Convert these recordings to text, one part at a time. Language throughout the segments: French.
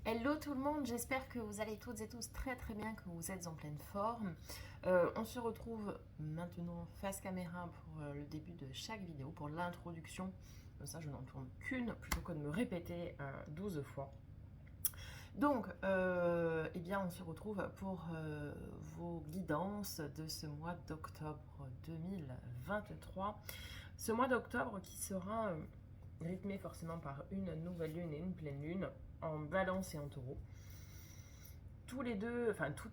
Hello tout le monde, j'espère que vous allez toutes et tous très très bien, que vous êtes en pleine forme. On se retrouve maintenant face caméra pour le début de chaque vidéo, pour l'introduction. Comme ça je n'en tourne qu'une plutôt que de me répéter 12 fois. Donc, eh bien, on se retrouve pour vos guidances de ce mois d'octobre 2023. Ce mois d'octobre qui sera rythmé forcément par une nouvelle lune et une pleine lune en Balance et en Taureau. Tous les deux, enfin tout,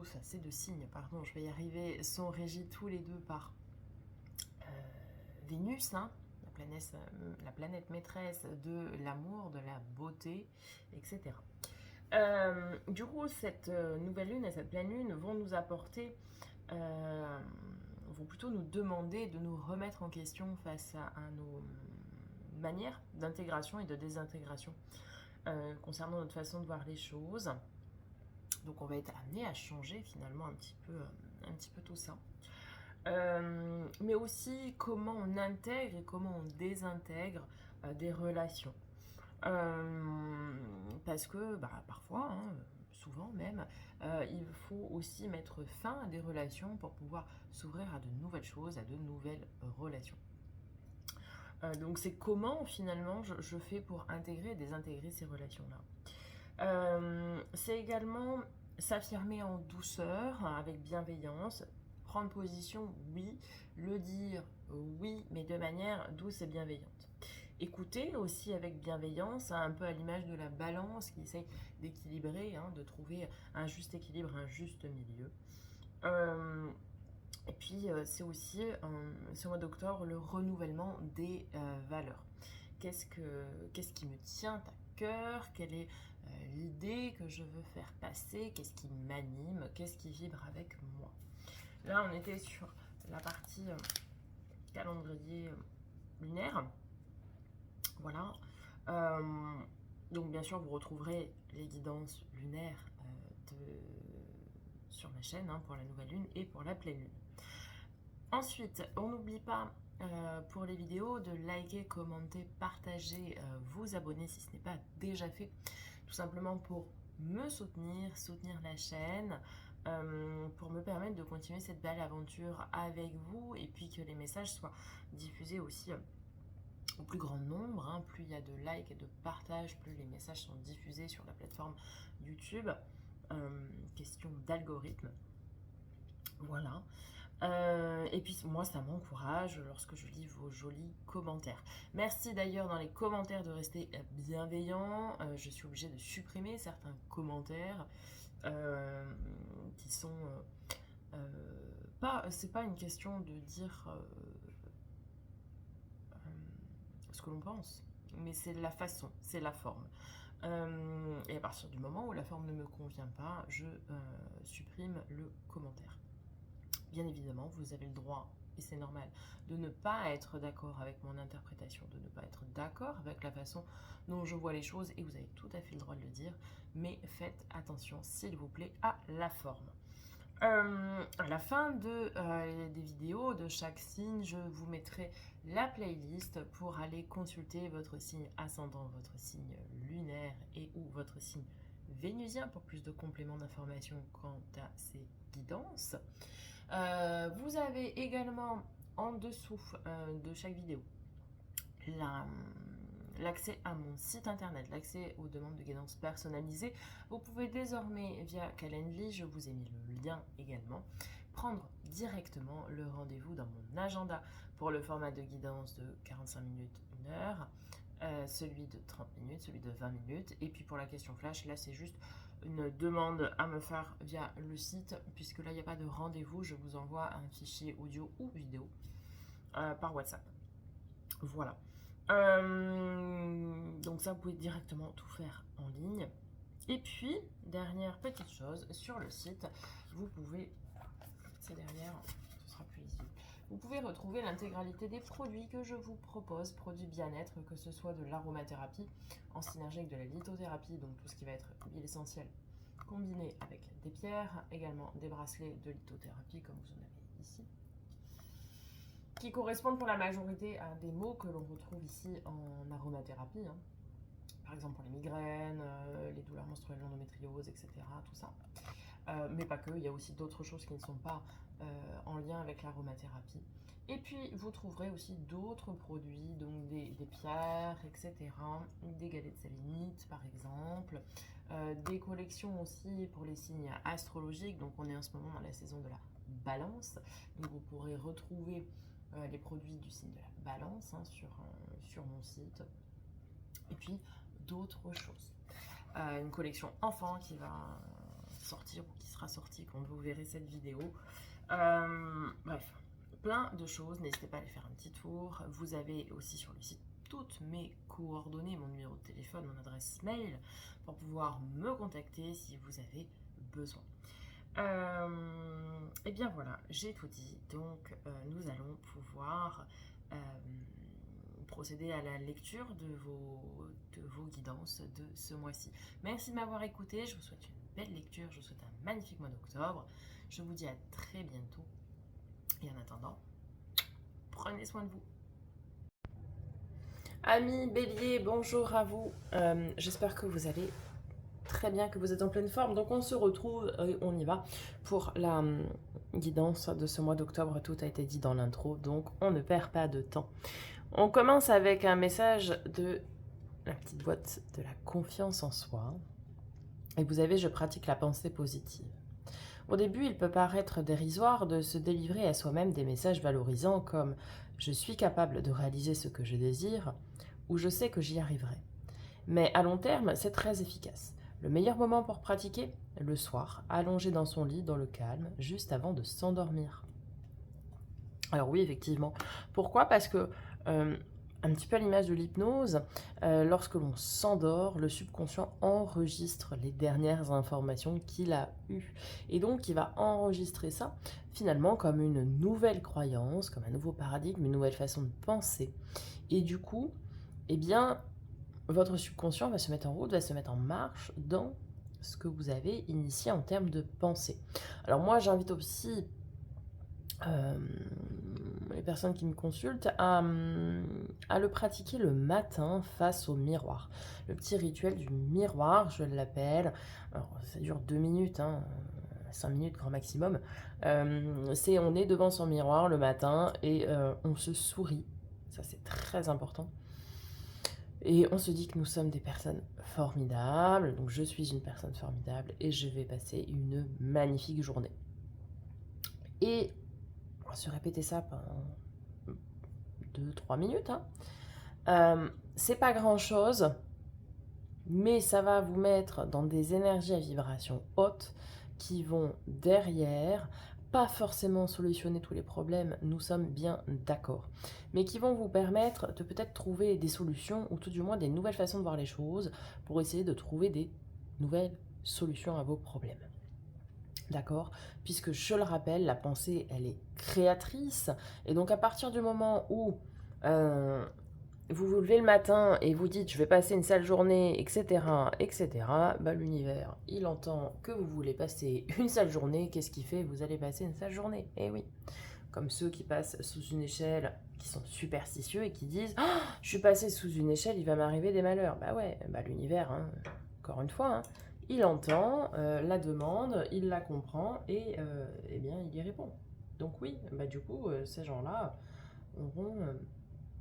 ça c'est deux signes, pardon, je vais y arriver, sont régis tous les deux par Vénus, hein, la planète maîtresse de l'amour, de la beauté, etc. Du coup, cette nouvelle lune et cette pleine lune vont nous apporter, vont plutôt nous demander de nous remettre en question face à nos manières d'intégration et de désintégration concernant notre façon de voir les choses. Donc on va être amené à changer finalement un petit peu tout ça. Mais aussi comment on intègre et comment on désintègre des relations. Parce que parfois, hein, souvent même, il faut aussi mettre fin à des relations pour pouvoir s'ouvrir à de nouvelles choses, à de nouvelles relations. Donc c'est comment finalement je fais pour intégrer et désintégrer ces relations-là. C'est également s'affirmer en douceur, avec bienveillance, prendre position, oui, le dire, oui, mais de manière douce et bienveillante. Écouter aussi avec bienveillance, un peu à l'image de la balance qui essaye d'équilibrer, hein, de trouver un juste équilibre, un juste milieu. Et puis c'est aussi, ce mois d'octobre, le renouvellement des valeurs. Qu'est-ce qui me tient à cœur? Quelle est l'idée que je veux faire passer? Qu'est-ce qui m'anime? Qu'est-ce qui vibre avec moi? Là, on était sur la partie calendrier lunaire. Voilà. Donc, bien sûr, vous retrouverez les guidances lunaires sur ma chaîne, hein, pour la nouvelle lune et pour la pleine lune. Ensuite, on n'oublie pas pour les vidéos de liker, commenter, partager, vous abonner si ce n'est pas déjà fait, tout simplement pour me soutenir la chaîne, pour me permettre de continuer cette belle aventure avec vous et puis que les messages soient diffusés aussi au plus grand nombre, hein. Plus il y a de likes et de partages, plus les messages sont diffusés sur la plateforme YouTube. Question d'algorithme. Voilà. Et puis moi, ça m'encourage lorsque je lis vos jolis commentaires. Merci d'ailleurs dans les commentaires de rester bienveillant. Je suis obligée de supprimer certains commentaires qui sont pas. C'est pas une question de dire ce que l'on pense, mais c'est la façon, c'est la forme. Et à partir du moment où la forme ne me convient pas, je supprime le commentaire. Bien évidemment, vous avez le droit, et c'est normal, de ne pas être d'accord avec mon interprétation, de ne pas être d'accord avec la façon dont je vois les choses, et vous avez tout à fait le droit de le dire, mais faites attention, s'il vous plaît, à la forme. À la fin des vidéos de chaque signe, je vous mettrai la playlist pour aller consulter votre signe ascendant, votre signe lunaire et ou votre signe vénusien pour plus de compléments d'informations quant à ces guidances. Vous avez également en dessous de chaque vidéo l'accès à mon site internet, l'accès aux demandes de guidance personnalisées. Vous pouvez désormais via Calendly, je vous ai mis le lien également, prendre directement le rendez-vous dans mon agenda pour le format de guidance de 45 minutes, 1 heure, celui de 30 minutes, celui de 20 minutes, et puis pour la question flash, là c'est juste une demande à me faire via le site, puisque là il n'y a pas de rendez-vous, je vous envoie un fichier audio ou vidéo par WhatsApp. Voilà. Donc ça, vous pouvez directement tout faire en ligne. Et puis, dernière petite chose, sur le site, vous pouvez, c'est derrière, ce sera plus lisible, vous pouvez retrouver l'intégralité des produits que je vous propose, produits bien-être, que ce soit de l'aromathérapie en synergie avec de la lithothérapie, donc tout ce qui va être huile essentielle combinée avec des pierres, également des bracelets de lithothérapie comme vous en avez ici, qui correspondent pour la majorité à des mots que l'on retrouve ici en aromathérapie, hein. Par exemple pour les migraines, les menstruelle, l'endométriose, etc. Tout ça. Mais pas que, il y a aussi d'autres choses qui ne sont pas en lien avec l'aromathérapie. Et puis, vous trouverez aussi d'autres produits, donc des pierres, etc., des galettes sélénites, par exemple, des collections aussi pour les signes astrologiques. Donc, on est en ce moment dans la saison de la balance. Donc, vous pourrez retrouver les produits du signe de la balance hein, sur mon site. Et puis, d'autres choses. Une collection enfant qui va sortir ou qui sera sortie quand vous verrez cette vidéo. Bref, plein de choses. N'hésitez pas à aller faire un petit tour. Vous avez aussi sur le site toutes mes coordonnées, mon numéro de téléphone, mon adresse mail pour pouvoir me contacter si vous avez besoin. Et bien voilà, j'ai tout dit. Donc nous allons pouvoir procéder à la lecture de vos guidances de ce mois-ci. Merci de m'avoir écouté. Je vous souhaite une belle lecture. Je vous souhaite un magnifique mois d'octobre. Je vous dis à très bientôt. Et en attendant, prenez soin de vous. Amis Bélier, bonjour à vous. J'espère que vous allez très bien, que vous êtes en pleine forme. Donc on se retrouve et on y va pour la guidance de ce mois d'octobre. Tout a été dit dans l'intro, donc on ne perd pas de temps. On commence avec un message de la petite boîte de la confiance en soi. Et vous avez « Je pratique la pensée positive ». Au début, il peut paraître dérisoire de se délivrer à soi-même des messages valorisants comme « Je suis capable de réaliser ce que je désire » ou « Je sais que j'y arriverai ». Mais à long terme, c'est très efficace. Le meilleur moment pour pratiquer ? Le soir, allongé dans son lit, dans le calme, juste avant de s'endormir. Alors oui, effectivement. Pourquoi ? Parce que, un petit peu à l'image de l'hypnose, lorsque l'on s'endort, le subconscient enregistre les dernières informations qu'il a eues. Et donc, il va enregistrer ça, finalement, comme une nouvelle croyance, comme un nouveau paradigme, une nouvelle façon de penser. Et du coup, eh bien, votre subconscient va se mettre en route, va se mettre en marche dans ce que vous avez initié en termes de pensée. Alors moi, j'invite aussi les personnes qui me consultent à le pratiquer le matin face au miroir. Le petit rituel du miroir, je l'appelle. Alors, ça dure 2 minutes, 5 minutes grand maximum. On est devant son miroir le matin et on se sourit. Ça, c'est très important. Et on se dit que nous sommes des personnes formidables. Donc, je suis une personne formidable et je vais passer une magnifique journée. Et on va se répéter ça pendant 2-3 minutes. C'est pas grand chose, mais ça va vous mettre dans des énergies à vibration haute qui vont derrière, pas forcément solutionner tous les problèmes, nous sommes bien d'accord, mais qui vont vous permettre de peut-être trouver des solutions ou tout du moins des nouvelles façons de voir les choses pour essayer de trouver des nouvelles solutions à vos problèmes. D'accord ? Puisque je le rappelle, la pensée, elle est créatrice. Et donc, à partir du moment où vous vous levez le matin et vous dites « je vais passer une sale journée, etc. etc. », bah, l'univers, il entend que vous voulez passer une sale journée. Qu'est-ce qu'il fait ? Vous allez passer une sale journée. Eh oui. Comme ceux qui passent sous une échelle, qui sont superstitieux et qui disent oh, « je suis passé sous une échelle, il va m'arriver des malheurs ». Bah ouais, bah l'univers, encore une fois, il entend la demande, il la comprend et eh bien, il y répond. Donc oui, bah du coup, ces gens-là auront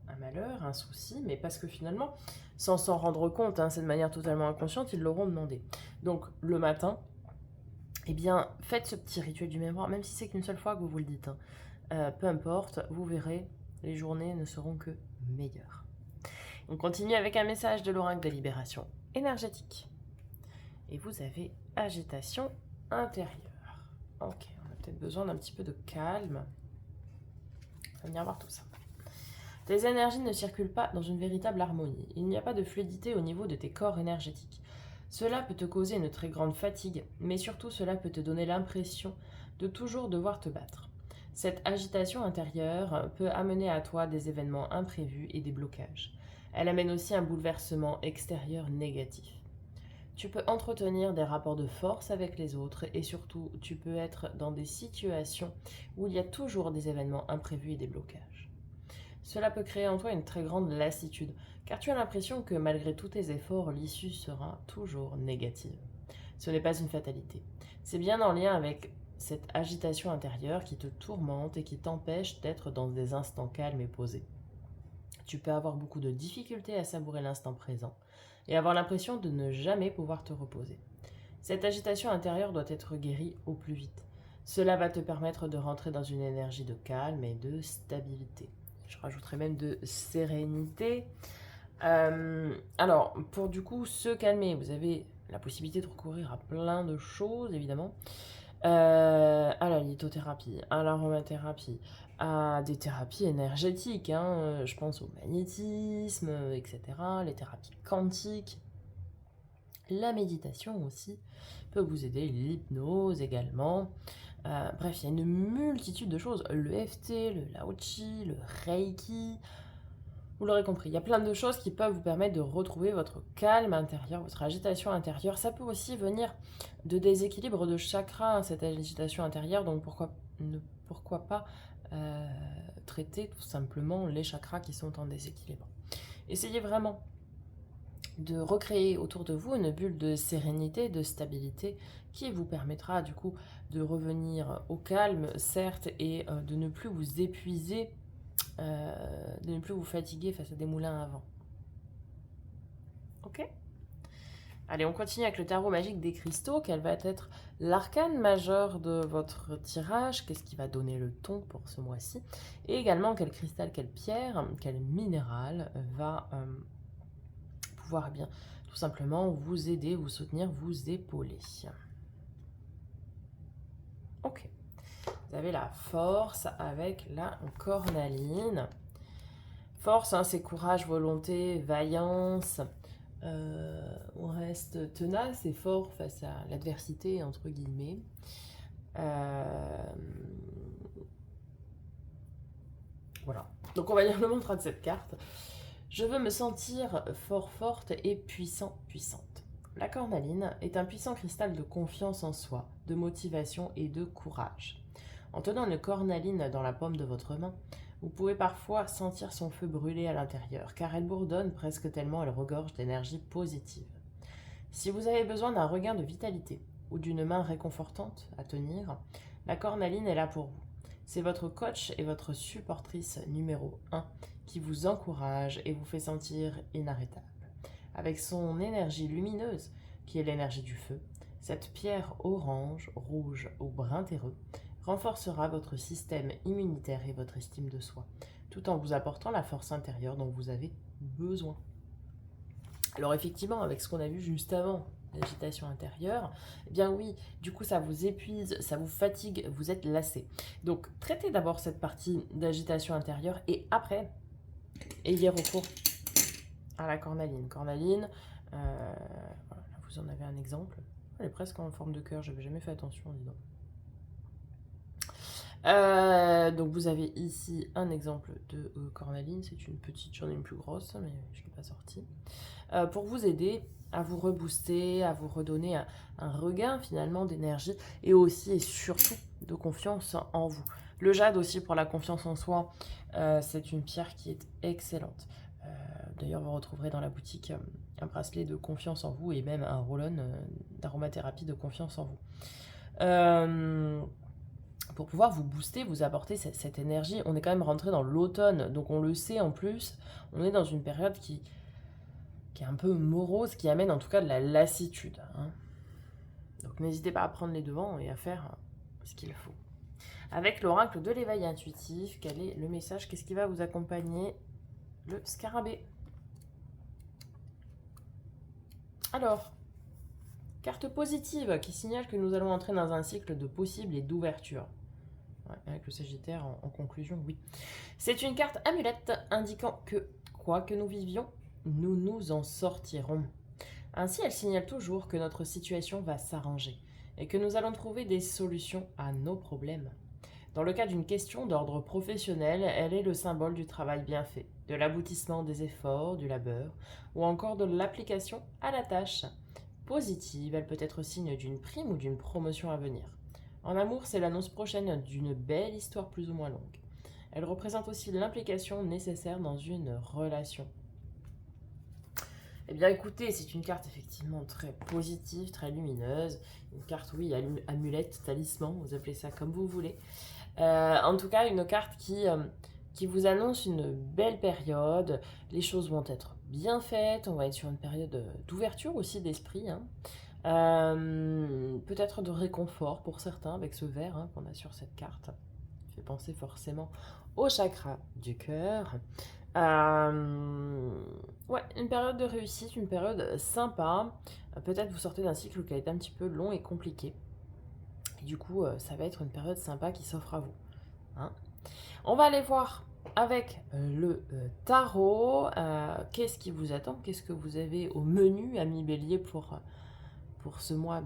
un malheur, un souci, mais parce que finalement, sans s'en rendre compte, c'est de manière totalement inconsciente, ils l'auront demandé. Donc le matin, eh bien, faites ce petit rituel du miroir, même si c'est qu'une seule fois que vous vous le dites. Peu importe, vous verrez, les journées ne seront que meilleures. On continue avec un message de l'oracle de libération énergétique. Et vous avez agitation intérieure. Ok, on a peut-être besoin d'un petit peu de calme. On va venir voir tout ça. Tes énergies ne circulent pas dans une véritable harmonie. Il n'y a pas de fluidité au niveau de tes corps énergétiques. Cela peut te causer une très grande fatigue, mais surtout cela peut te donner l'impression de toujours devoir te battre. Cette agitation intérieure peut amener à toi des événements imprévus et des blocages. Elle amène aussi un bouleversement extérieur négatif. Tu peux entretenir des rapports de force avec les autres et surtout, tu peux être dans des situations où il y a toujours des événements imprévus et des blocages. Cela peut créer en toi une très grande lassitude, car tu as l'impression que malgré tous tes efforts, l'issue sera toujours négative. Ce n'est pas une fatalité. C'est bien en lien avec cette agitation intérieure qui te tourmente et qui t'empêche d'être dans des instants calmes et posés. Tu peux avoir beaucoup de difficultés à savourer l'instant présent et avoir l'impression de ne jamais pouvoir te reposer. Cette agitation intérieure doit être guérie au plus vite. Cela va te permettre de rentrer dans une énergie de calme et de stabilité. Je rajouterai même de sérénité. Alors, pour du coup se calmer, vous avez la possibilité de recourir à plein de choses, évidemment. À la lithothérapie, à l'aromathérapie, à des thérapies énergétiques, hein, je pense au magnétisme, etc., les thérapies quantiques. La méditation aussi peut vous aider, l'hypnose également. Bref, il y a une multitude de choses. Le EFT, le Lao Chi, le Reiki. Vous l'aurez compris, il y a plein de choses qui peuvent vous permettre de retrouver votre calme intérieur, votre agitation intérieure. Ça peut aussi venir de déséquilibre de chakras, cette agitation intérieure. Donc pourquoi pas traiter tout simplement les chakras qui sont en déséquilibre. Essayez vraiment de recréer autour de vous une bulle de sérénité, de stabilité qui vous permettra du coup de revenir au calme, certes, et de ne plus vous épuiser, de ne plus vous fatiguer face à des moulins à vent. Ok ? Allez, on continue avec le tarot magique des cristaux. Quel va être l'arcane majeur de votre tirage? Qu'est-ce qui va donner le ton pour ce mois-ci? Et également, quel cristal, quelle pierre, quel minéral va pouvoir bien tout simplement vous aider, vous soutenir, vous épauler. Ok. Vous avez la force avec la cornaline. Force, hein, c'est courage, volonté, vaillance. On reste tenace et fort face à l'adversité, entre guillemets. Voilà. Donc on va lire le mantra de cette carte. Je veux me sentir fort, forte et puissant, puissante. La cornaline est un puissant cristal de confiance en soi, de motivation et de courage. En tenant une cornaline dans la paume de votre main, vous pouvez parfois sentir son feu brûler à l'intérieur, car elle bourdonne presque tellement elle regorge d'énergie positive. Si vous avez besoin d'un regain de vitalité ou d'une main réconfortante à tenir, la cornaline est là pour vous. C'est votre coach et votre supportrice numéro 1 qui vous encourage et vous fait sentir inarrêtable. Avec son énergie lumineuse, qui est l'énergie du feu, cette pierre orange, rouge ou brun terreux renforcera votre système immunitaire et votre estime de soi, tout en vous apportant la force intérieure dont vous avez besoin. Alors effectivement, avec ce qu'on a vu juste avant, l'agitation intérieure, eh bien oui, du coup ça vous épuise, ça vous fatigue, vous êtes lassé. Donc traitez d'abord cette partie d'agitation intérieure et après, ayez recours à la cornaline. Cornaline, voilà, là vous en avez un exemple. Elle est presque en forme de cœur, j'avais jamais fait attention, dis donc. Donc vous avez ici un exemple de cornaline, c'est une petite, j'en ai une plus grosse, mais je ne l'ai pas sortie. Pour vous aider à vous rebooster, à vous redonner un regain finalement d'énergie et aussi et surtout de confiance en vous. Le jade aussi pour la confiance en soi, c'est une pierre qui est excellente. D'ailleurs, vous retrouverez dans la boutique un bracelet de confiance en vous et même un roll-on d'aromathérapie de confiance en vous. Pour pouvoir vous booster, vous apporter cette énergie. On est quand même rentré dans l'automne, donc on le sait en plus, on est dans une période qui est un peu morose, qui amène en tout cas de la lassitude. Hein. Donc n'hésitez pas à prendre les devants et à faire ce qu'il faut. Avec l'oracle de l'éveil intuitif, quel est le message? Qu'est-ce qui va vous accompagner? Le scarabée. Alors, carte positive qui signale que nous allons entrer dans un cycle de possibles et d'ouverture. Ouais, avec le Sagittaire en conclusion, oui. C'est une carte amulette indiquant que, quoi que nous vivions, nous nous en sortirons. Ainsi, elle signale toujours que notre situation va s'arranger et que nous allons trouver des solutions à nos problèmes. Dans le cas d'une question d'ordre professionnel, elle est le symbole du travail bien fait, de l'aboutissement des efforts, du labeur, ou encore de l'application à la tâche. Positive, elle peut être signe d'une prime ou d'une promotion à venir. En amour, c'est l'annonce prochaine d'une belle histoire plus ou moins longue. Elle représente aussi l'implication nécessaire dans une relation. Eh bien écoutez, c'est une carte effectivement très positive, très lumineuse. Une carte, oui, amulette, talisman, vous appelez ça comme vous voulez. En tout cas, une carte qui vous annonce une belle période. Les choses vont être bien faites. On va être sur une période d'ouverture aussi d'esprit. Hein. Peut-être de réconfort pour certains avec ce vert hein, qu'on a sur cette carte. Ça fait penser forcément au chakra du cœur. Ouais, une période de réussite, une période sympa. Peut-être vous sortez d'un cycle qui a été un petit peu long et compliqué. Et du coup, ça va être une période sympa qui s'offre à vous. Hein. On va aller voir avec le tarot. Qu'est-ce qui vous attend? Qu'est-ce que vous avez au menu, ami Bélier, pour ce mois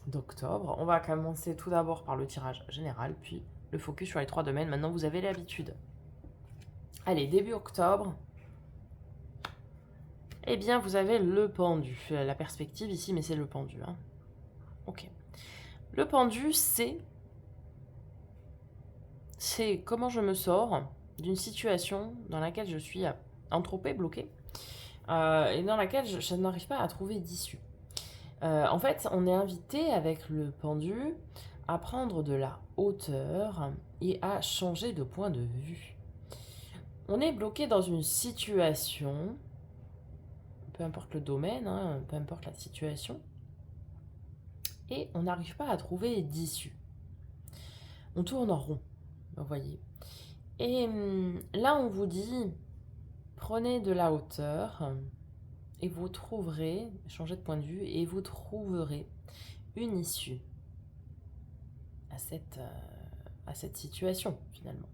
d'octobre? On va commencer tout d'abord par le tirage général, puis le focus sur les 3 domaines. Maintenant, vous avez l'habitude. Allez, début octobre. Eh bien, vous avez le pendu. La perspective ici, mais c'est le pendu. Hein. Ok. Le pendu, c'est comment je me sors d'une situation dans laquelle je suis entropée, bloquée, et dans laquelle je n'arrive pas à trouver d'issue. En fait, on est invité avec le pendu à prendre de la hauteur et à changer de point de vue. On est bloqué dans une situation, peu importe le domaine, hein, peu importe la situation, et on n'arrive pas à trouver d'issue. On tourne en rond, vous voyez. Et là, on vous dit, prenez de la hauteur et vous trouverez, changez de point de vue, et vous trouverez une issue à cette situation, finalement.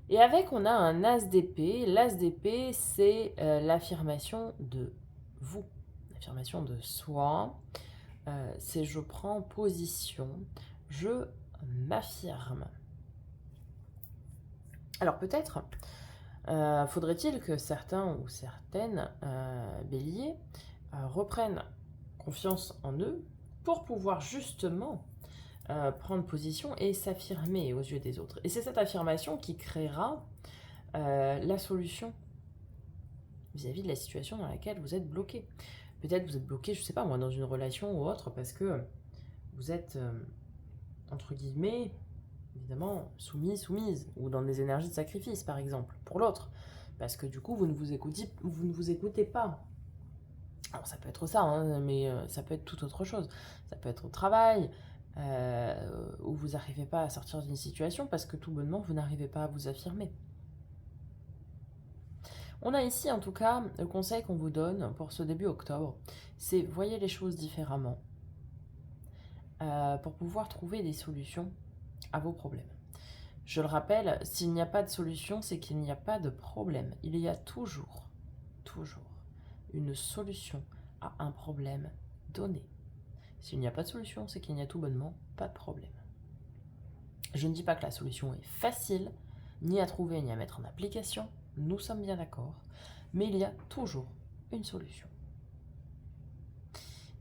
Et avec, on a un as d'épée. L'as d'épée, c'est l'affirmation de vous, l'affirmation de soi. C'est je prends position, je m'affirme. Alors peut-être faudrait-il que certains ou certaines béliers reprennent confiance en eux pour pouvoir justement prendre position et s'affirmer aux yeux des autres. Et c'est cette affirmation qui créera la solution vis-à-vis de la situation dans laquelle vous êtes bloqué. Peut-être vous êtes bloqué, je ne sais pas moi, dans une relation ou autre, parce que vous êtes, entre guillemets, évidemment, soumise, ou dans des énergies de sacrifice, par exemple, pour l'autre. Parce que du coup, vous ne vous écoutez pas. Alors ça peut être ça, hein, mais ça peut être toute autre chose. Ça peut être au travail, où vous n'arrivez pas à sortir d'une situation parce que tout bonnement, vous n'arrivez pas à vous affirmer. On a ici, en tout cas, le conseil qu'on vous donne pour ce début octobre, c'est voyez les choses différemment pour pouvoir trouver des solutions à vos problèmes. Je le rappelle, s'il n'y a pas de solution, c'est qu'il n'y a pas de problème. Il y a toujours une solution à un problème donné. S'il n'y a pas de solution, c'est qu'il n'y a tout bonnement pas de problème. Je ne dis pas que la solution est facile, ni à trouver, ni à mettre en application. Nous sommes bien d'accord. Mais il y a toujours une solution.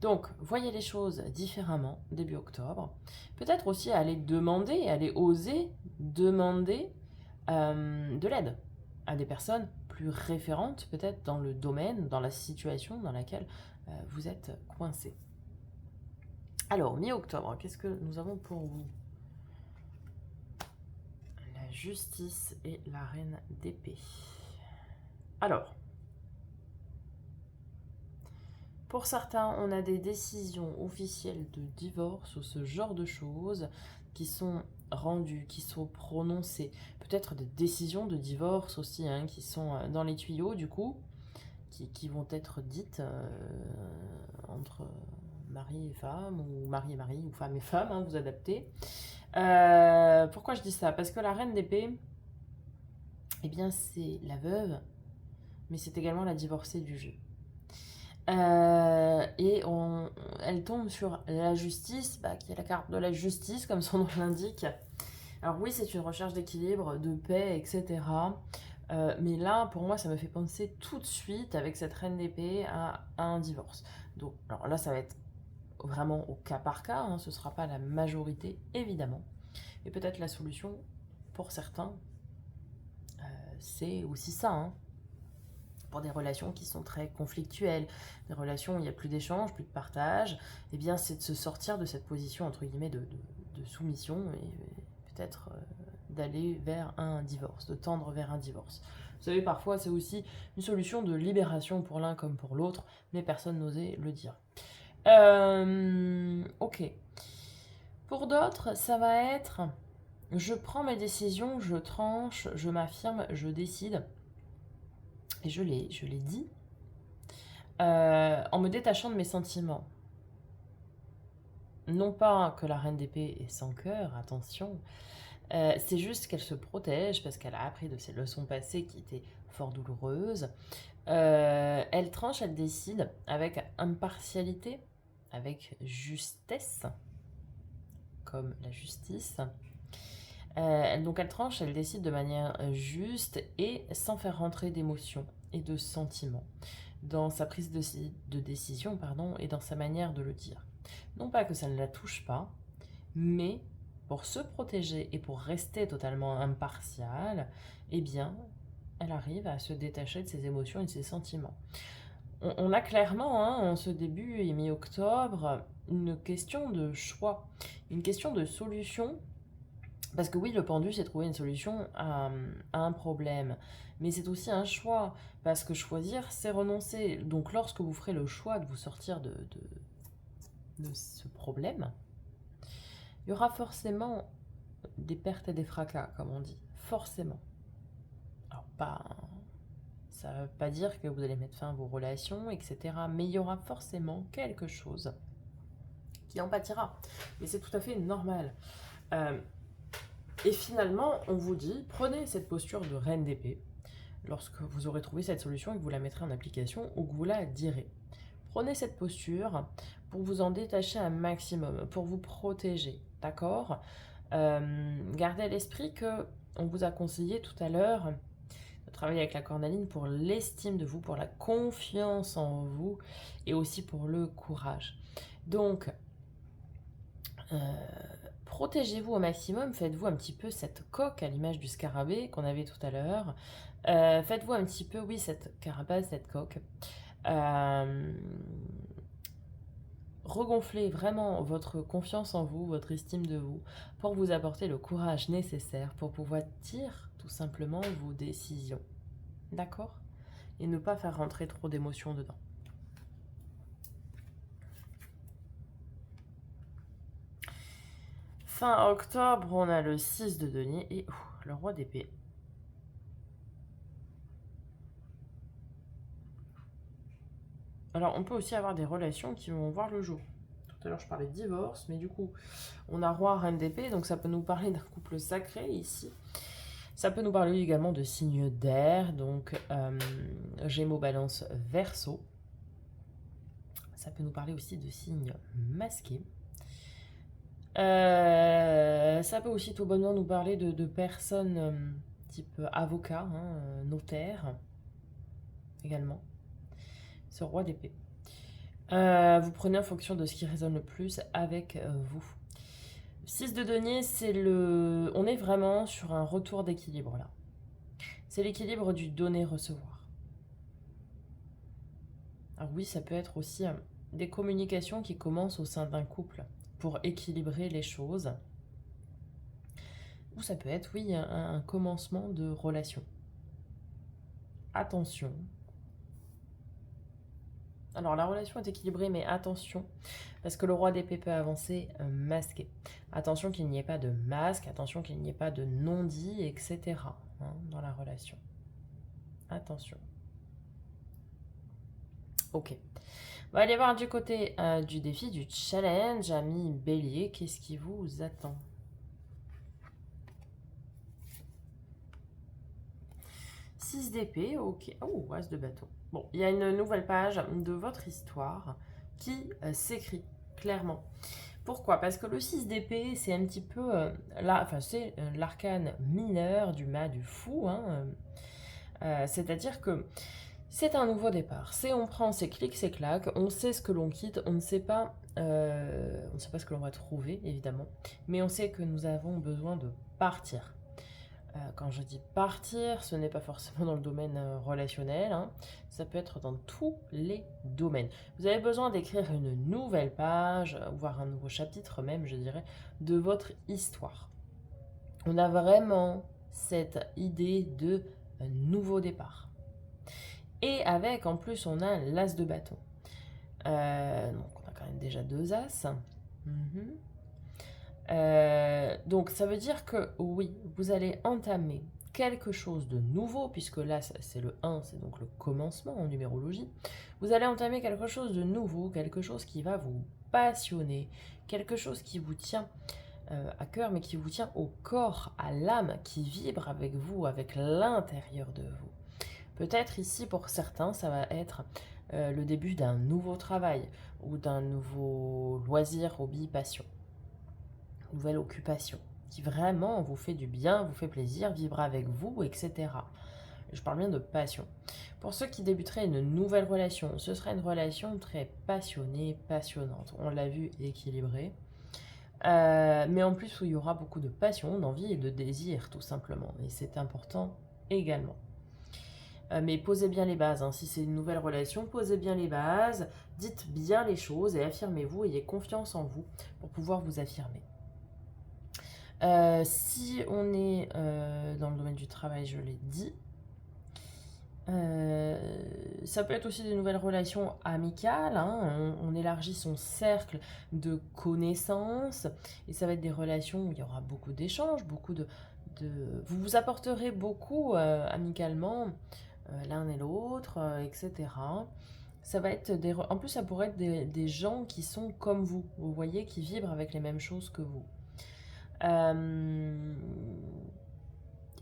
Donc, voyez les choses différemment début octobre. Peut-être aussi aller oser demander de l'aide à des personnes plus référentes, peut-être dans le domaine, dans la situation dans laquelle vous êtes coincé. Alors, mi-octobre, qu'est-ce que nous avons pour vous? La justice et la reine d'épée. Alors, pour certains, on a des décisions officielles de divorce ou ce genre de choses qui sont rendues, qui sont prononcées. Peut-être des décisions de divorce aussi, hein, qui sont dans les tuyaux, du coup, qui vont être dites entre mari et femme, ou mari et mari, ou femme et femme, hein, vous adaptez. Pourquoi je dis ça? Parce que la reine d'épée, eh bien, c'est la veuve, mais c'est également la divorcée du jeu. Et elle tombe sur la justice, qui est la carte de la justice, comme son nom l'indique. Alors oui, c'est une recherche d'équilibre, de paix, etc. Mais là, pour moi, ça me fait penser tout de suite, avec cette reine d'épée, à un divorce. Donc, alors là, ça va être vraiment au cas par cas, hein, ce ne sera pas la majorité, évidemment. Et peut-être la solution, pour certains, c'est aussi ça, hein. pour des relations qui sont très conflictuelles, des relations où il n'y a plus d'échange, plus de partage, eh bien c'est de se sortir de cette position entre guillemets de soumission et peut-être d'aller vers un divorce, de tendre vers un divorce. Vous savez, parfois c'est aussi une solution de libération pour l'un comme pour l'autre, mais personne n'osait le dire. Ok. Pour d'autres, ça va être je prends mes décisions, je tranche, je m'affirme, je décide. Et je l'ai dit, en me détachant de mes sentiments. Non pas que la reine d'épée est sans cœur, attention, c'est juste qu'elle se protège parce qu'elle a appris de ses leçons passées qui étaient fort douloureuses. Elle tranche, elle décide avec impartialité, avec justesse, comme la justice. Donc elle tranche, elle décide de manière juste et sans faire rentrer d'émotions et de sentiments dans sa prise de décision et dans sa manière de le dire. Non pas que ça ne la touche pas, mais pour se protéger et pour rester totalement impartiale, eh bien, elle arrive à se détacher de ses émotions et de ses sentiments. On a clairement, en ce début et mi-octobre, une question de choix, une question de solution. Parce que oui, le pendu, c'est trouver une solution à un problème. Mais c'est aussi un choix. Parce que choisir, c'est renoncer. Donc lorsque vous ferez le choix de vous sortir de ce problème, il y aura forcément des pertes et des fracas, comme on dit. Forcément. Alors ça ne veut pas dire que vous allez mettre fin à vos relations, etc. Mais il y aura forcément quelque chose qui en pâtira. Mais c'est tout à fait normal. Et finalement, on vous dit, prenez cette posture de reine d'épée lorsque vous aurez trouvé cette solution et que vous la mettrez en application ou que vous la direz. Prenez cette posture pour vous en détacher un maximum, pour vous protéger, d'accord? Gardez à l'esprit que on vous a conseillé tout à l'heure de travailler avec la cornaline pour l'estime de vous, pour la confiance en vous et aussi pour le courage. Donc, protégez-vous au maximum, faites-vous un petit peu cette coque à l'image du scarabée qu'on avait tout à l'heure. Faites-vous un petit peu, oui, cette carapace, cette coque. Regonflez vraiment votre confiance en vous, votre estime de vous, pour vous apporter le courage nécessaire pour pouvoir tirer tout simplement vos décisions. D'accord? Et ne pas faire rentrer trop d'émotions dedans. Fin octobre, on a le 6 de denier et le roi d'épée. Alors, on peut aussi avoir des relations qui vont voir le jour. Tout à l'heure, je parlais de divorce, mais du coup, on a roi, reine d'épée, donc ça peut nous parler d'un couple sacré ici. Ça peut nous parler également de signes d'air, donc Gémeaux, Balance, Verseau. Ça peut nous parler aussi de signes masqués. Ça peut aussi tout bonnement nous parler de personnes type avocat, notaire également. Ce roi d'épée. Vous prenez en fonction de ce qui résonne le plus avec vous. 6 de denier, on est vraiment sur un retour d'équilibre là. C'est l'équilibre du donner-recevoir. Alors oui, ça peut être aussi des communications qui commencent au sein d'un couple pour équilibrer les choses. Ou ça peut être, oui, un commencement de relation. Attention. Alors la relation est équilibrée, mais attention, parce que le roi d'épée peut avancer masqué. Attention qu'il n'y ait pas de masque, attention qu'il n'y ait pas de non-dit, etc. Dans la relation. Attention. Ok. On va aller voir du côté du défi, du challenge, ami bélier. Qu'est-ce qui vous attend? Six d'épée, ok. Oh, as de bâton. Bon, il y a une nouvelle page de votre histoire qui s'écrit clairement. Pourquoi? Parce que le 6 d'épée, c'est un petit peu c'est l'arcane mineur du mât du fou. C'est-à-dire que c'est un nouveau départ. C'est on prend ses clics, ses claques, on sait ce que l'on quitte, on ne sait pas ce que l'on va trouver, évidemment, mais on sait que nous avons besoin de partir. Quand je dis partir, ce n'est pas forcément dans le domaine relationnel, hein. Ça peut être dans tous les domaines. Vous avez besoin d'écrire une nouvelle page, voire un nouveau chapitre même, je dirais, de votre histoire. On a vraiment cette idée de nouveau départ. Et avec, en plus, on a l'as de bâton. Donc, on a quand même déjà 2 as. Donc, ça veut dire que, oui, vous allez entamer quelque chose de nouveau, puisque là, c'est le 1, c'est donc le commencement en numérologie. Vous allez entamer quelque chose de nouveau, quelque chose qui va vous passionner, quelque chose qui vous tient à cœur, mais qui vous tient au corps, à l'âme, qui vibre avec vous, avec l'intérieur de vous. Peut-être ici, pour certains, ça va être le début d'un nouveau travail ou d'un nouveau loisir, hobby, passion. Nouvelle occupation qui vraiment vous fait du bien, vous fait plaisir, vibre avec vous, etc. Je parle bien de passion. Pour ceux qui débuteraient une nouvelle relation, ce serait une relation très passionnée, passionnante. On l'a vu, équilibrée. Mais en plus où il y aura beaucoup de passion, d'envie et de désir tout simplement. Et c'est important également. Mais posez bien les bases, hein. Si c'est une nouvelle relation, posez bien les bases, dites bien les choses et affirmez-vous, ayez confiance en vous pour pouvoir vous affirmer. Si on est dans le domaine du travail, je l'ai dit, ça peut être aussi des nouvelles relations amicales, hein. On élargit son cercle de connaissances et ça va être des relations où il y aura beaucoup d'échanges, beaucoup de... Vous vous apporterez beaucoup amicalement l'un et l'autre, etc. Ça va être en plus, ça pourrait être des gens qui sont comme vous voyez, qui vibrent avec les mêmes choses que vous.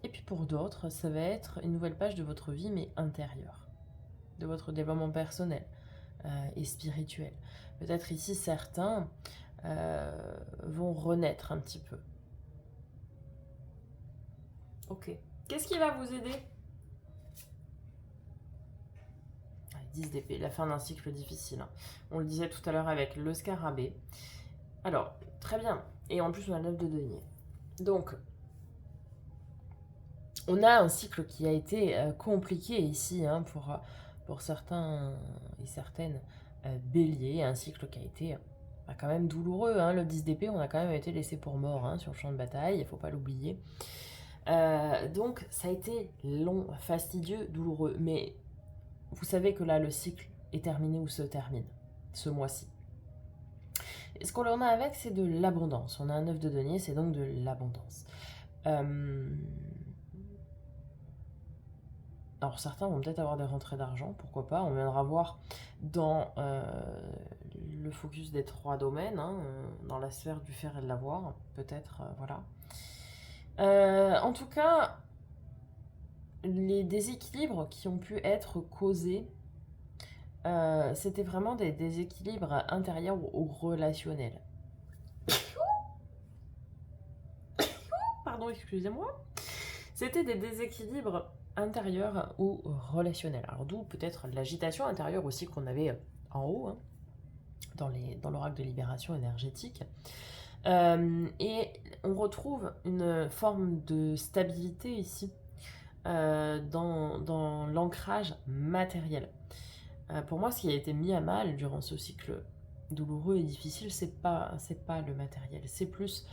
Et puis pour d'autres, ça va être une nouvelle page de votre vie, mais intérieure, de votre développement personnel et spirituel. Peut-être ici, certains vont renaître un petit peu. Ok. Qu'est-ce qui va vous aider? 10 d'épée, la fin d'un cycle difficile. Hein. On le disait tout à l'heure avec le scarabée. Alors, très bien. Et en plus, on a 9 de denier. Donc, on a un cycle qui a été compliqué ici hein, pour certains et certaines béliers. Un cycle qui a été quand même douloureux. Hein. Le 10 d'épée, on a quand même été laissé pour mort hein, sur le champ de bataille. Il ne faut pas l'oublier. Donc, ça a été long, fastidieux, douloureux. Mais vous savez que là, le cycle est terminé ou se termine ce mois-ci. Et ce qu'on en a avec, c'est de l'abondance. On a un 9 de denier, c'est donc de l'abondance. Alors certains vont peut-être avoir des rentrées d'argent, pourquoi pas. On viendra voir dans le focus des 3 domaines, hein, dans la sphère du faire et de l'avoir, peut-être, voilà. En tout cas, les déséquilibres qui ont pu être causés, c'était vraiment des déséquilibres intérieurs ou relationnels. Pardon, excusez-moi. C'était des déséquilibres intérieurs ou relationnels. Alors d'où peut-être l'agitation intérieure aussi qu'on avait en haut, hein, dans l'oracle de libération énergétique. Et on retrouve une forme de stabilité ici dans l'ancrage matériel. Pour moi, ce qui a été mis à mal durant ce cycle douloureux et difficile, c'est pas le matériel, c'est plus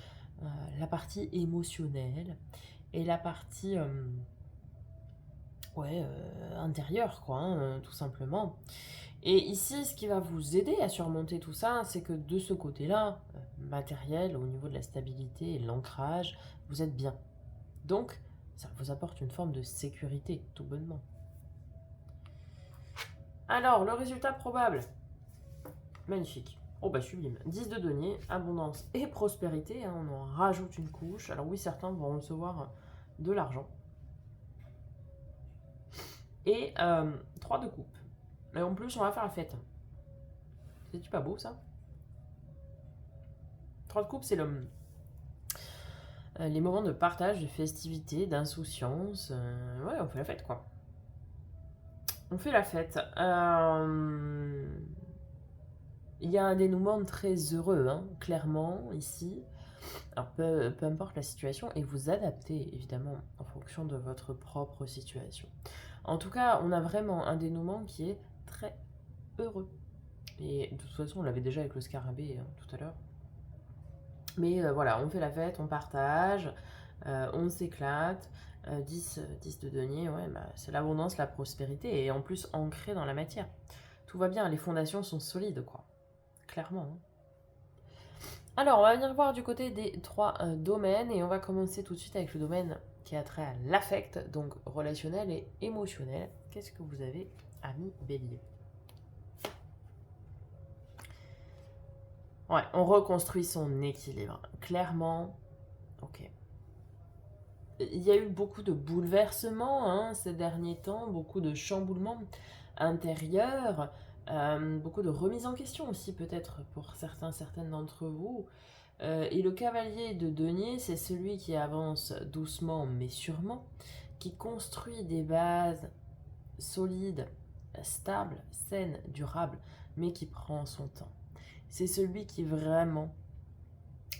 la partie émotionnelle et la partie intérieure, quoi, hein, tout simplement. Et ici, ce qui va vous aider à surmonter tout ça, c'est que de ce côté-là, matériel, au niveau de la stabilité et l'ancrage, vous êtes bien. Donc, ça vous apporte une forme de sécurité, tout bonnement. Alors, le résultat probable. Magnifique. Oh bah sublime. 10 de denier, abondance et prospérité. Hein, on en rajoute une couche. Alors oui, certains vont recevoir de l'argent. Et 3 de coupe. Et en plus, on va faire la fête. C'est-tu pas beau, ça? 3 de coupe, c'est les moments de partage, de festivité, d'insouciance. Ouais, on fait la fête, quoi. On fait la fête. Il y a un dénouement très heureux, hein, clairement, ici. Alors, peu importe la situation, et vous adaptez, évidemment, en fonction de votre propre situation. En tout cas, on a vraiment un dénouement qui est très heureux. Et de toute façon, on l'avait déjà avec le scarabée tout à l'heure. Mais voilà, on fait la fête, on partage, on s'éclate. 10 de denier, ouais, bah, c'est l'abondance, la prospérité, et en plus ancré dans la matière. Tout va bien, les fondations sont solides, quoi. Clairement. Hein. Alors, on va venir voir du côté des 3 domaines, et on va commencer tout de suite avec le domaine qui a trait à l'affect, donc relationnel et émotionnel. Qu'est-ce que vous avez, ami Bélier? Ouais, on reconstruit son équilibre. Clairement, ok. Il y a eu beaucoup de bouleversements hein, ces derniers temps, beaucoup de chamboulements intérieurs, beaucoup de remises en question aussi peut-être pour certaines d'entre vous. Et le cavalier de denier, c'est celui qui avance doucement mais sûrement, qui construit des bases solides, stables, saines, durables, mais qui prend son temps. C'est celui qui vraiment,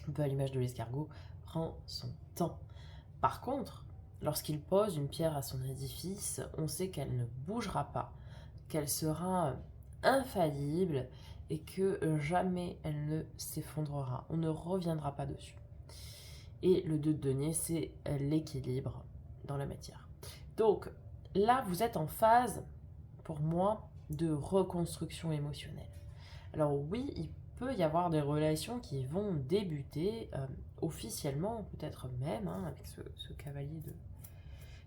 un peu à l'image de l'escargot, prend son temps. Par contre, lorsqu'il pose une pierre à son édifice, on sait qu'elle ne bougera pas, qu'elle sera infaillible et que jamais elle ne s'effondrera. On ne reviendra pas dessus. Et le 2 de denier, c'est l'équilibre dans la matière. Donc là, vous êtes en phase, pour moi, de reconstruction émotionnelle. Alors oui, il peut y avoir des relations qui vont débuter officiellement, peut-être même, hein, avec ce cavalier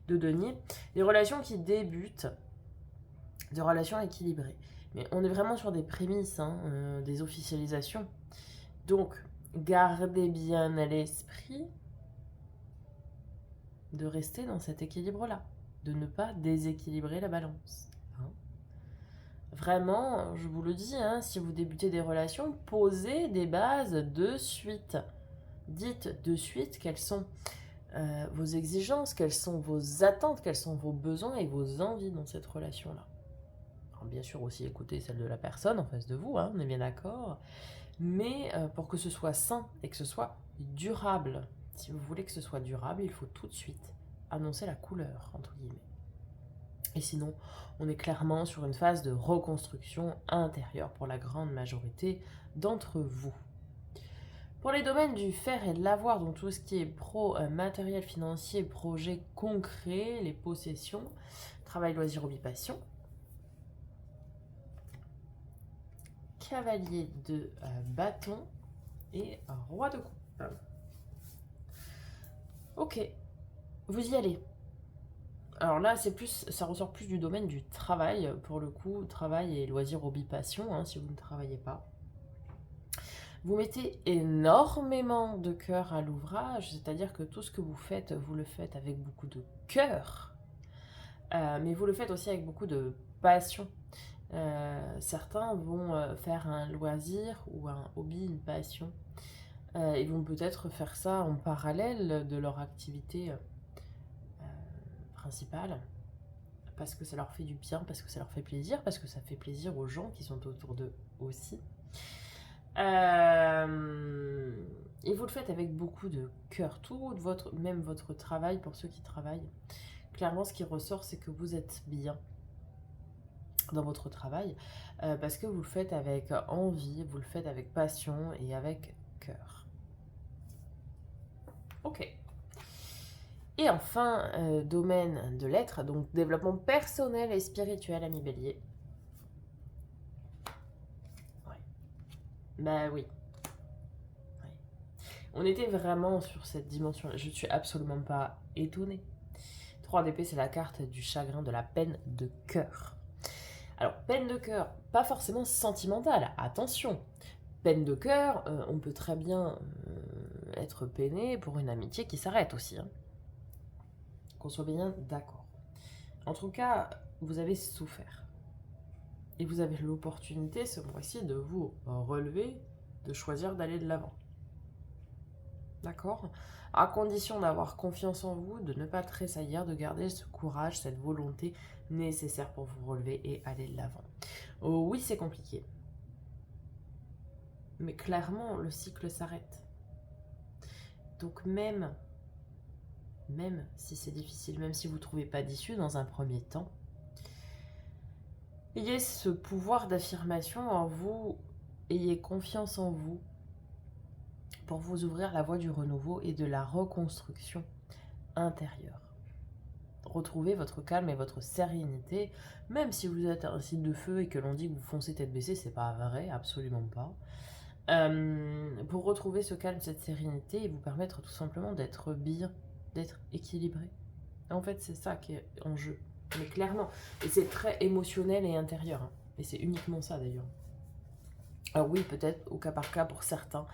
de denier, des relations qui débutent, des relations équilibrées. Mais on est vraiment sur des prémices, hein, des officialisations. Donc, gardez bien à l'esprit de rester dans cet équilibre-là, de ne pas déséquilibrer la balance. Hein. Vraiment, je vous le dis, hein, si vous débutez des relations, posez des bases de suite. Dites de suite quelles sont vos exigences, quelles sont vos attentes, quels sont vos besoins et vos envies dans cette relation-là. Alors bien sûr aussi écoutez celle de la personne en face de vous, hein, on est bien d'accord, mais pour que ce soit sain et que ce soit durable, si vous voulez que ce soit durable, il faut tout de suite annoncer la couleur, entre guillemets. Et sinon, on est clairement sur une phase de reconstruction intérieure pour la grande majorité d'entre vous. Pour les domaines du faire et de l'avoir, donc tout ce qui est matériel financier, projet concret, les possessions, travail, loisir, hobby, passion. Cavalier de bâton et roi de coupe. Ok, vous y allez. Alors là, ça ressort plus du domaine du travail, pour le coup, travail et loisir, hobby, passion, hein, si vous ne travaillez pas. Vous mettez énormément de cœur à l'ouvrage, c'est-à-dire que tout ce que vous le faites avec beaucoup de cœur, mais vous le faites aussi avec beaucoup de passion. Certains vont faire un loisir ou un hobby, une passion. Ils vont peut-être faire ça en parallèle de leur activité principale, parce que ça leur fait du bien, parce que ça leur fait plaisir, parce que ça fait plaisir aux gens qui sont autour d'eux aussi. Et vous le faites avec beaucoup de cœur, même votre travail, pour ceux qui travaillent. Clairement, ce qui ressort, c'est que vous êtes bien dans votre travail, parce que vous le faites avec envie, vous le faites avec passion et avec cœur. Ok. Et enfin, domaine de l'être, donc développement personnel et spirituel, ami Bélier. Ouais. Bah oui. Ouais. On était vraiment sur cette dimension-là. Je ne suis absolument pas étonnée. 3 d'épée, c'est la carte du chagrin, de la peine de cœur. Alors, peine de cœur, pas forcément sentimentale, attention. Peine de cœur, on peut très bien être peiné pour une amitié qui s'arrête aussi. Hein. Qu'on soit bien d'accord. En tout cas, vous avez souffert. Et vous avez l'opportunité ce mois-ci de vous relever, de choisir d'aller de l'avant. D'accord ? À condition d'avoir confiance en vous, de ne pas tressaillir, de garder ce courage, cette volonté nécessaire pour vous relever et aller de l'avant. Oh, oui, c'est compliqué. Mais clairement, le cycle s'arrête. Donc même si c'est difficile, même si vous ne trouvez pas d'issue dans un premier temps, ayez ce pouvoir d'affirmation en vous, ayez confiance en vous pour vous ouvrir la voie du renouveau et de la reconstruction intérieure. Retrouvez votre calme et votre sérénité, même si vous êtes un site de feu et que l'on dit que vous foncez tête baissée, c'est pas vrai, absolument pas. Pour retrouver ce calme, cette sérénité et vous permettre tout simplement d'être bien, d'être équilibré. En fait, c'est ça qui est en jeu, mais clairement. Et c'est très émotionnel et intérieur. Hein. Et c'est uniquement ça d'ailleurs. Alors oui, peut-être au cas par cas pour certains,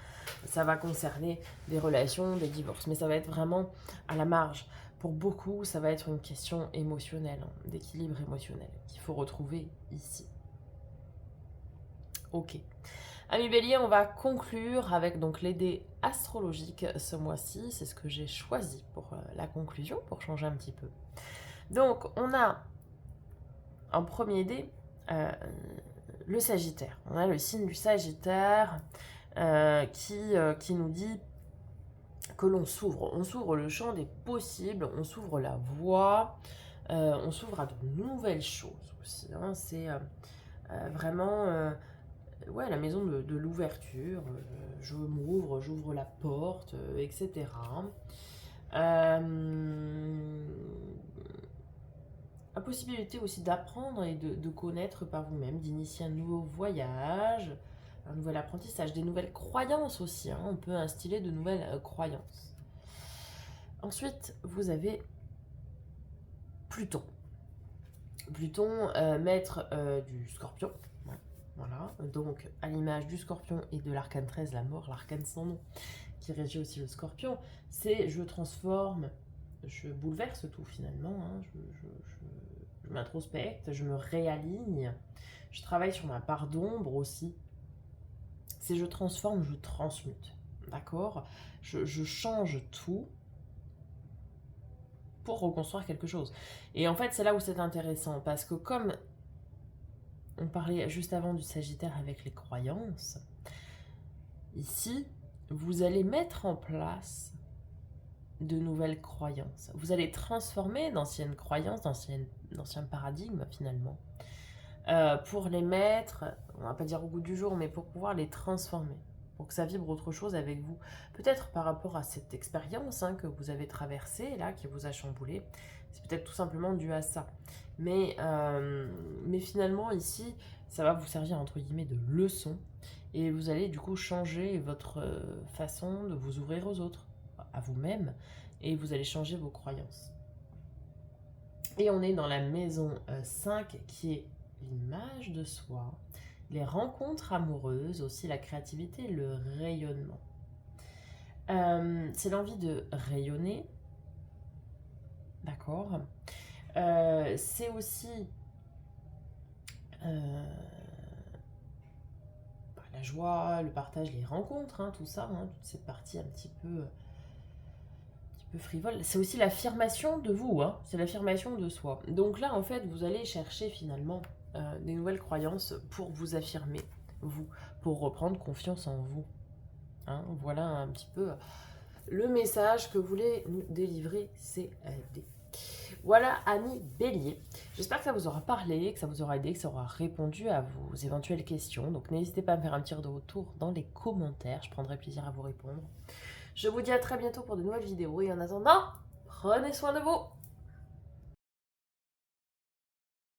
ça va concerner des relations, des divorces, mais ça va être vraiment à la marge. Pour beaucoup, ça va être une question émotionnelle, hein, d'équilibre émotionnel, qu'il faut retrouver ici. Ok. Amis Bélier, on va conclure avec donc les dés astrologiques ce mois-ci. C'est ce que j'ai choisi pour la conclusion, pour changer un petit peu. Donc, on a en premier dé le Sagittaire. On a le signe du Sagittaire qui nous dit que l'on s'ouvre. On s'ouvre le champ des possibles, on s'ouvre la voie, on s'ouvre à de nouvelles choses aussi. Hein. C'est vraiment... ouais, la maison de l'ouverture, je m'ouvre, j'ouvre la porte, etc. La possibilité aussi d'apprendre et de connaître par vous-même, d'initier un nouveau voyage, un nouvel apprentissage, des nouvelles croyances aussi. Hein. On peut instiller de nouvelles croyances. Ensuite, vous avez Pluton. Pluton, maître du Scorpion. Voilà, donc à l'image du Scorpion et de l'arcane 13, la mort, l'arcane sans nom, qui régit aussi le Scorpion, c'est je transforme, je bouleverse tout finalement, hein, je m'introspecte, je me réaligne, je travaille sur ma part d'ombre aussi, c'est je transforme, je transmute, d'accord, je change tout pour reconstruire quelque chose. Et en fait, c'est là où c'est intéressant, parce que comme on parlait juste avant du Sagittaire avec les croyances. Ici, vous allez mettre en place de nouvelles croyances. Vous allez transformer d'anciennes croyances, d'anciens paradigmes finalement, pour les mettre, on va pas dire au goût du jour, mais pour pouvoir les transformer, pour que ça vibre autre chose avec vous. Peut-être par rapport à cette expérience que vous avez traversée, là, qui vous a chamboulé, c'est peut-être tout simplement dû à ça. Mais finalement, ici, ça va vous servir, entre guillemets, de leçon. Et vous allez, du coup, changer votre façon de vous ouvrir aux autres, à vous-même. Et vous allez changer vos croyances. Et on est dans la maison 5, qui est l'image de soi, les rencontres amoureuses, aussi la créativité, le rayonnement. C'est l'envie de rayonner, d'accord. C'est aussi la joie, le partage, les rencontres, hein, tout ça, hein, toute cette partie un petit peu frivole. C'est aussi l'affirmation de vous, hein, c'est l'affirmation de soi. Donc là, en fait, vous allez chercher finalement des nouvelles croyances pour vous affirmer, vous, pour reprendre confiance en vous. Hein, voilà un petit peu le message que voulait nous délivrer ces dés. Voilà, amis Bélier. J'espère que ça vous aura parlé, que ça vous aura aidé, que ça aura répondu à vos éventuelles questions. Donc n'hésitez pas à me faire un petit retour dans les commentaires. Je prendrai plaisir à vous répondre. Je vous dis à très bientôt pour de nouvelles vidéos. Et en attendant, prenez soin de vous.